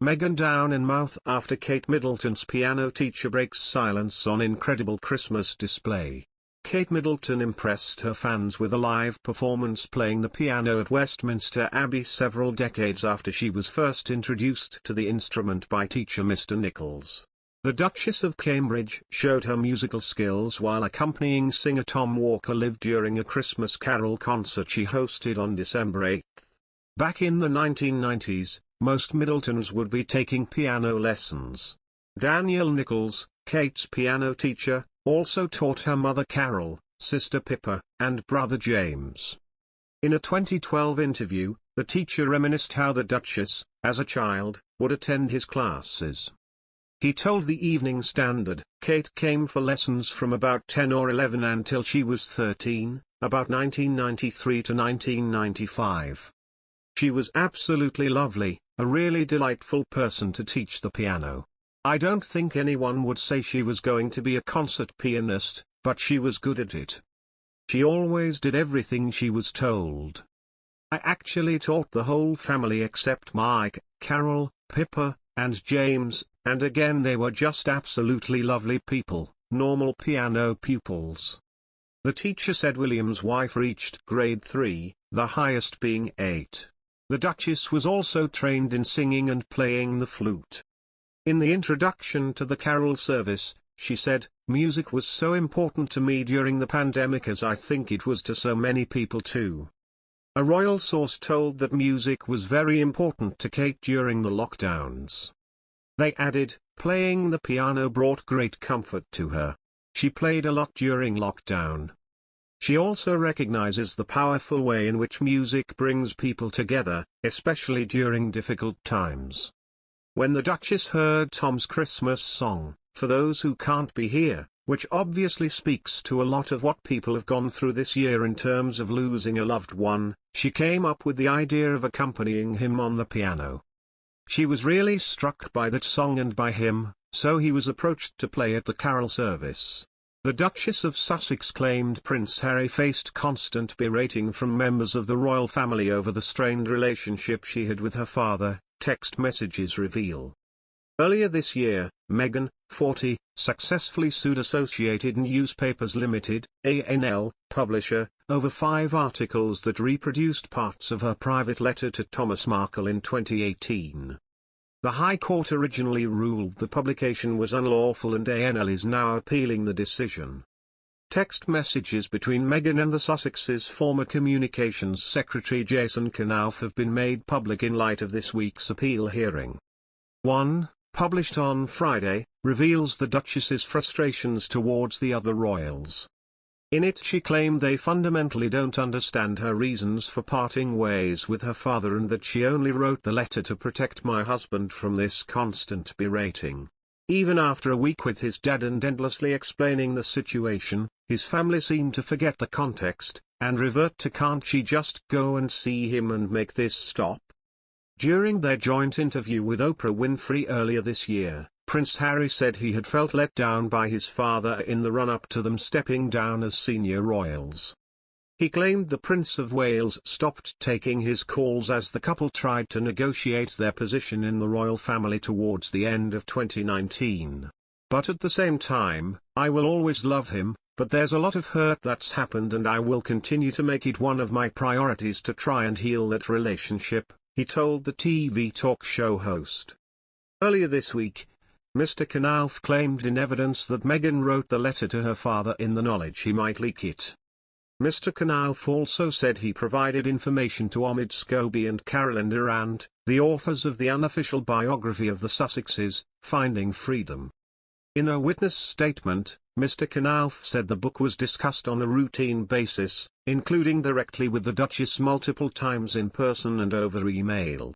Meghan down in mouth after Kate Middleton's piano teacher breaks silence on incredible Christmas display. Kate Middleton impressed her fans with a live performance playing the piano at Westminster Abbey several decades after she was first introduced to the instrument by teacher Mr. Nichols. The Duchess of Cambridge showed her musical skills while accompanying singer Tom Walker live during a Christmas carol concert she hosted on December 8. Back in the 1990s, most Middletons would be taking piano lessons. Danielle Nichols, Kate's piano teacher, also taught her mother Carol, sister Pippa, and brother James. In a 2012 interview, the teacher reminisced how the Duchess, as a child, would attend his classes. He told the Evening Standard, Kate came for lessons from about 10 or 11 until she was 13, about 1993 to 1995. She was absolutely lovely, a really delightful person to teach the piano. I don't think anyone would say she was going to be a concert pianist, but she was good at it. She always did everything she was told. I actually taught the whole family except Mike, Carol, Pippa, and James, and again they were just absolutely lovely people, normal piano pupils. The teacher said William's wife reached grade 3, the highest being 8. The Duchess was also trained in singing and playing the flute. In the introduction to the carol service, she said, "Music was so important to me during the pandemic as I think it was to so many people too." A royal source told that music was very important to Kate during the lockdowns. They added, playing the piano brought great comfort to her. She played a lot during lockdown. She also recognizes the powerful way in which music brings people together, especially during difficult times. When the Duchess heard Tom's Christmas song, For Those Who Can't Be Here, which obviously speaks to a lot of what people have gone through this year in terms of losing a loved one, she came up with the idea of accompanying him on the piano. She was really struck by that song and by him, so he was approached to play at the carol service. The Duchess of Sussex claimed Prince Harry faced constant berating from members of the royal family over the strained relationship she had with her father, text messages reveal. Earlier this year, Meghan, 40, successfully sued Associated Newspapers Limited, ANL, publisher, over 5 articles that reproduced parts of her private letter to Thomas Markle in 2018. The High Court originally ruled the publication was unlawful and ANL is now appealing the decision. Text messages between Meghan and the Sussexes' former Communications Secretary Jason Knauf have been made public in light of this week's appeal hearing. One, published on Friday, reveals the Duchess's frustrations towards the other royals. In it she claimed they fundamentally don't understand her reasons for parting ways with her father and that she only wrote the letter to protect my husband from this constant berating. Even after a week with his dad and endlessly explaining the situation, his family seemed to forget the context, and revert to "can't she just go and see him and make this stop?" During their joint interview with Oprah Winfrey earlier this year, Prince Harry said he had felt let down by his father in the run-up to them stepping down as senior royals. He claimed the Prince of Wales stopped taking his calls as the couple tried to negotiate their position in the royal family towards the end of 2019. "But at the same time, I will always love him, but there's a lot of hurt that's happened and I will continue to make it one of my priorities to try and heal that relationship," he told the TV talk show host. Earlier this week, Mr. Knauf claimed in evidence that Meghan wrote the letter to her father in the knowledge he might leak it. Mr. Knauf also said he provided information to Omid Scobie and Carolyn Durant, the authors of the unofficial biography of the Sussexes, Finding Freedom. In a witness statement, Mr. Knauf said the book was discussed on a routine basis, including directly with the Duchess multiple times in person and over email.